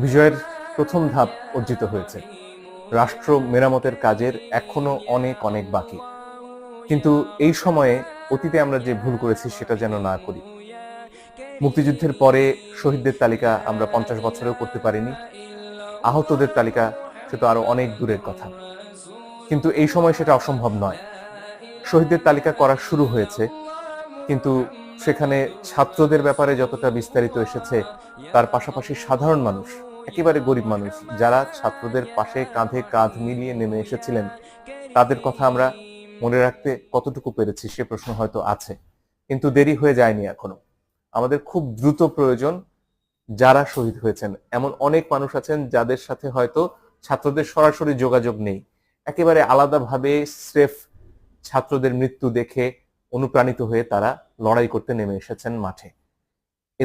বিজয়ের প্রথম ধাপ অর্জিত হয়েছে। রাষ্ট্র মেরামতের কাজের এখনো অনেক অনেক বাকি, কিন্তু এই সময়ে অতীতে আমরা যে ভুল করেছি সেটা যেন না করি। মুক্তিযুদ্ধের পরে শহীদদের তালিকা আমরা 50 বছরেও করতে পারিনি, আহতদের তালিকা সে তো আরো অনেক দূরের কথা, কিন্তু এই সময় সেটা অসম্ভব নয়। শহীদদের তালিকা করা শুরু হয়েছে, কিন্তু সেখানে ছাত্রদের ব্যাপারে যতটা বিস্তারিত এসেছে, তার পাশাপাশি সাধারণ মানুষ, একেবারে গরিব মানুষ যারা ছাত্রদের পাশে কাঁধে কাঁধ মিলিয়ে নেমে এসেছিলেন, তাদের কথা আমরা মনে রাখতে কতটুকু পেরেছি সে প্রশ্ন হয়তো আছে, কিন্তু দেরি হয়ে যায়নি এখনো। আমাদের খুব দ্রুত প্রয়োজন যারা শহীদ হয়েছেন, এমন অনেক মানুষ আছেন যাদের সাথে হয়তো ছাত্রদের সরাসরি যোগাযোগ নেই, একেবারে আলাদাভাবে স্রেফ ছাত্রদের মৃত্যু দেখে অনুপ্রাণিত হয়ে তারা লড়াই করতে নেমে এসেছেন মাঠে।